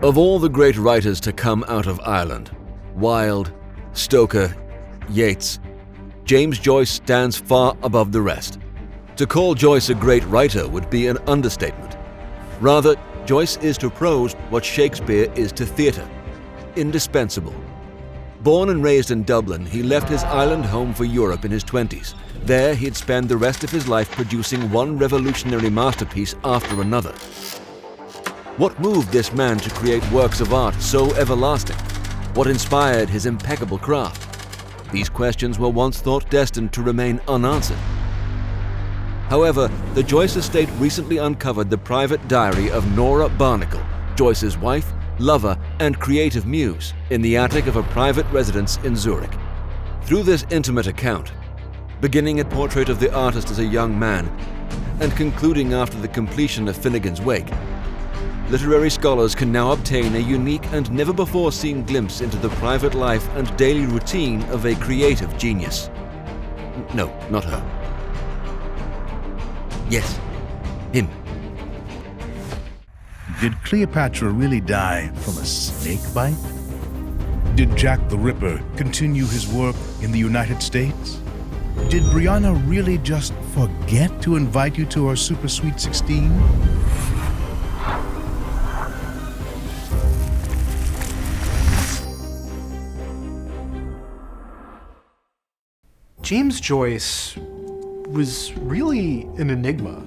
Of all the great writers to come out of Ireland, Wilde, Stoker, Yeats, James Joyce stands far above the rest. To call Joyce a great writer would be an understatement. Rather, Joyce is to prose what Shakespeare is to theatre. Indispensable. Born and raised in Dublin, he left his island home for Europe in his 20s. There, he'd spend the rest of his life producing one revolutionary masterpiece after another. What moved this man to create works of art so everlasting? What inspired his impeccable craft? These questions were once thought destined to remain unanswered. However, the Joyce estate recently uncovered the private diary of Nora Barnacle, Joyce's wife, lover, and creative muse, in the attic of a private residence in Zurich. Through this intimate account, beginning at portrait of the artist as a young man, and concluding after the completion of Finnegan's Wake, literary scholars can now obtain a unique and never-before-seen glimpse into the private life and daily routine of a creative genius. No, not her. Yes, him. Did Cleopatra really die from a snake bite? Did Jack the Ripper continue his work in the United States? Did Brianna really just forget to invite you to her Super Sweet 16? James Joyce was really an enigma.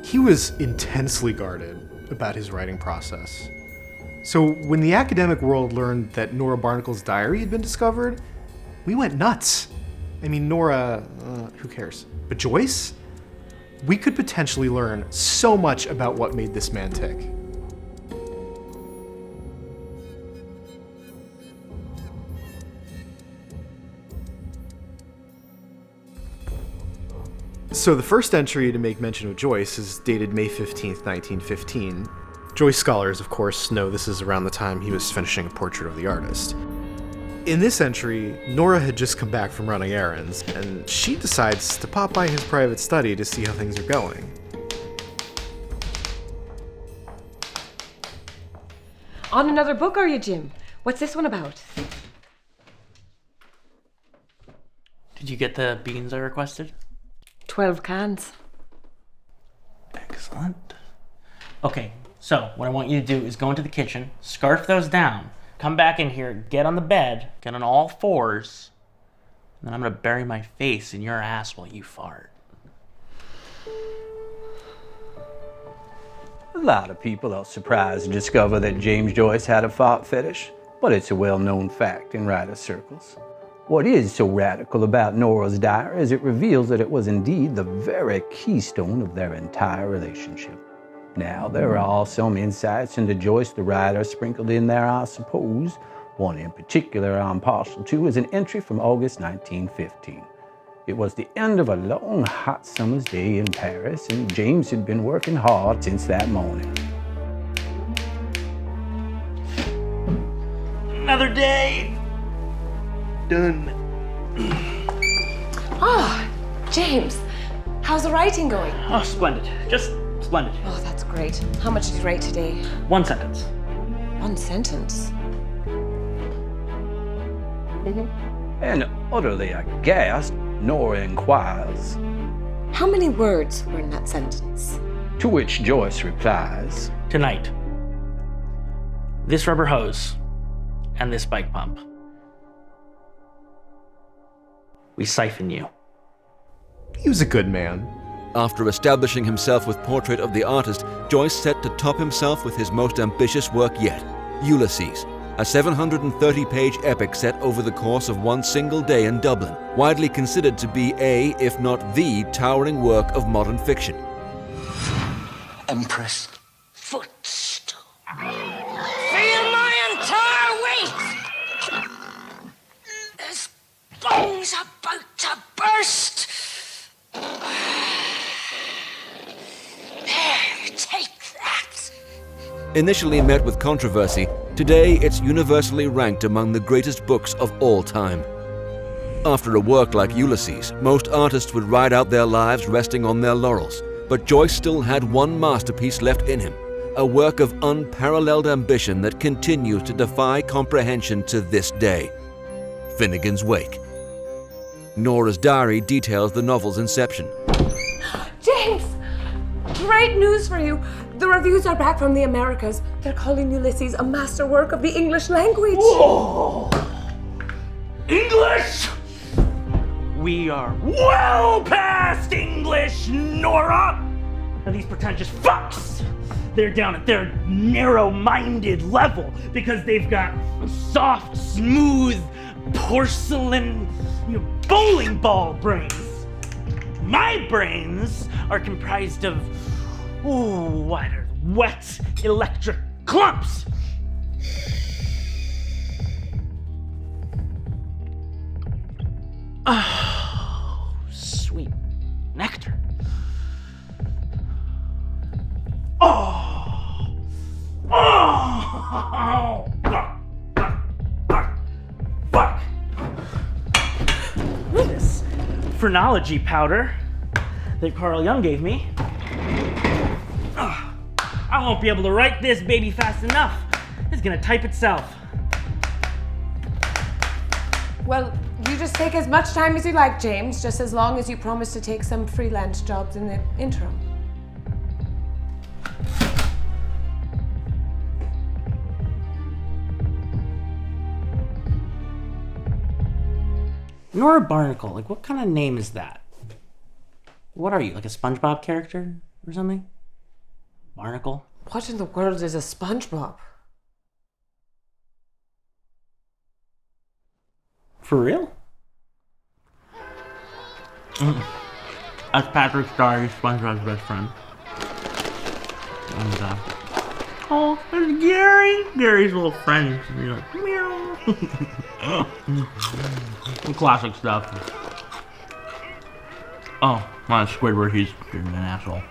He was intensely guarded about his writing process. So when the academic world learned that Nora Barnacle's diary had been discovered, we went nuts. I mean, Nora, who cares? But Joyce? We could potentially learn so much about what made this man tick. So the first entry to make mention of Joyce is dated May 15th, 1915. Joyce scholars, of course, know this is around the time he was finishing a portrait of the artist. In this entry, Nora had just come back from running errands, and she decides to pop by his private study to see how things are going. On another book, are you, Jim? What's this one about? Did you get the beans I requested? 12 cans. Excellent. Okay, so what I want you to do is go into the kitchen, scarf those down, come back in here, get on the bed, get on all fours, and then I'm gonna bury my face in your ass while you fart. A lot of people are surprised to discover that James Joyce had a fart fetish, but it's a well-known fact in writer circles. What is so radical about Norah's Diary is it reveals that it was indeed the very keystone of their entire relationship. Now, there are some insights into Joyce the writer sprinkled in there, I suppose. One in particular I'm partial to is an entry from August 1915. It was the end of a long, hot summer's day in Paris, and James had been working hard since that morning. Another day! Done. Oh, James, how's the writing going? Oh, splendid. Just splendid. Oh, that's great. How much did you write today? One sentence. One sentence? And utterly aghast, Nora inquires, How many words were in that sentence? to which Joyce replies, Tonight, this rubber hose and this bike pump. We siphon you. He was a good man. After establishing himself with Portrait of the Artist, Joyce set to top himself with his most ambitious work yet, Ulysses, a 730-page epic set over the course of one single day in Dublin, widely considered to be a, if not the, towering work of modern fiction. Empress, footstool. Feel my entire weight! There's bones about to burst! There, take that! Initially met with controversy, today it's universally ranked among the greatest books of all time. After a work like Ulysses, most artists would ride out their lives resting on their laurels, but Joyce still had one masterpiece left in him, a work of unparalleled ambition that continues to defy comprehension to this day. Finnegan's Wake. Norah's Diary details the novel's inception. James! Great news for you. The reviews are back from the Americas. They're calling Ulysses a masterwork of the English language. Whoa! English? We are well past English, Nora! Now these pretentious fucks, they're down at their narrow-minded level because they've got soft, smooth, porcelain, bowling ball brains. My brains are comprised of, wet electric clumps. Oh, sweet nectar. Fuck. This phrenology powder that Carl Jung gave me. I won't be able to write this baby fast enough. It's gonna type itself. Well, you just take as much time as you like, James, just as long as you promise to take some freelance jobs in the interim. Nora Barnacle, like what kind of name is that? What are you, like a SpongeBob character or something? Barnacle? What in the world is a SpongeBob? For real? That's Patrick Star, SpongeBob's best friend. And, oh, there's Gary! Gary's little friend. He's like, meow. Classic stuff. Oh, my Squidward, he's an asshole.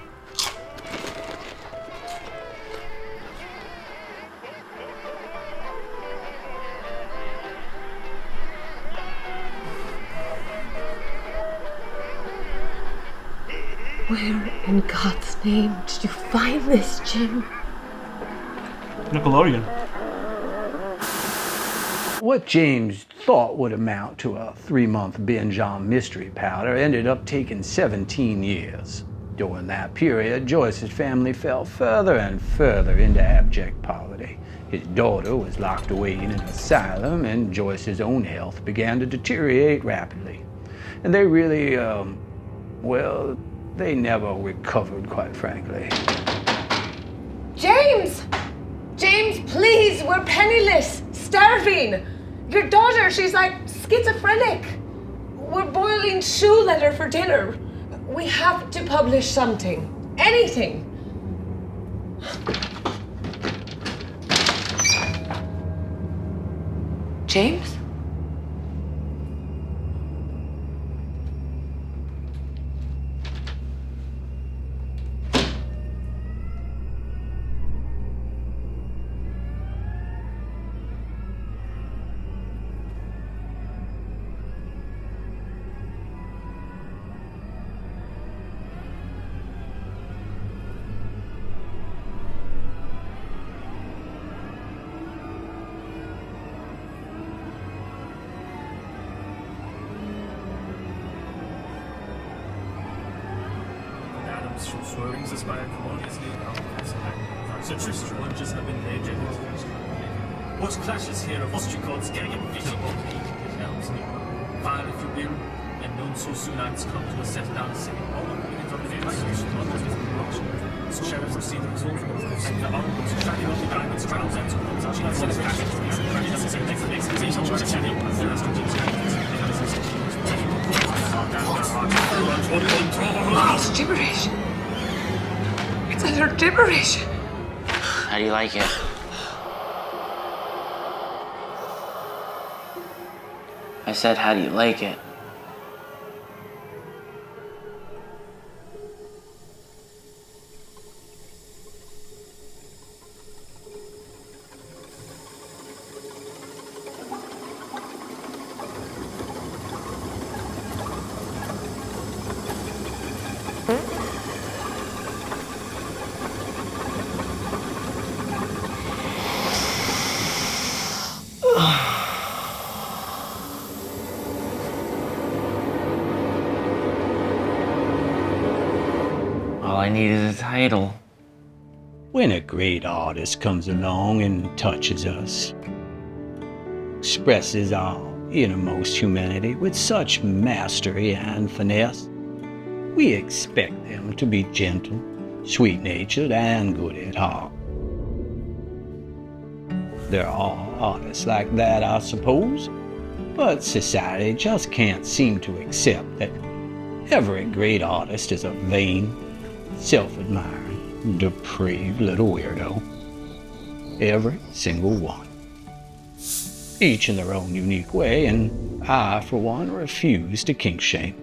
Where in God's name did you find this, Jim? Nickelodeon. What James thought would amount to a 3-month binge on Mystery Powder ended up taking 17 years. During that period, Joyce's family fell further and further into abject poverty. His daughter was locked away in an asylum, and Joyce's own health began to deteriorate rapidly. And they really, they never recovered, quite frankly. James! James, please, we're penniless, starving. Your daughter, she's like schizophrenic. We're boiling shoe leather for dinner. We have to publish something. Anything. James? Swervings aspire harmoniously and Sir Tristram lunges have been laid. What clashes here of ostricots getting invisible? Fire if you will, and none so soon as come to a settled down city. All of the minutes on the sheriff proceedings and the honourable shining on the diamonds, crowns, and It's gibberish. It's utter gibberish. How do you like it? I said, how do you like it? need is a title. When a great artist comes along and touches us, expresses our innermost humanity with such mastery and finesse, we expect them to be gentle, sweet-natured, and good at heart. There are artists like that, I suppose, but society just can't seem to accept that every great artist is a vain, self-admiring, depraved little weirdo. Every single one. Each in their own unique way, and I, for one, refuse to kink shame.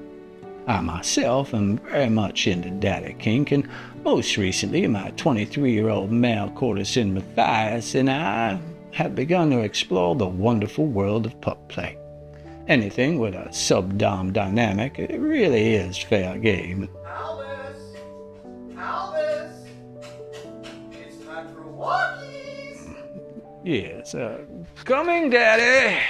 I myself am very much into daddy kink, and most recently my 23-year-old male courtesan Matthias and I have begun to explore the wonderful world of pup play. Anything with a sub-dom dynamic, it really is fair game. Albus! It's time for walkies! Yes, coming, Daddy!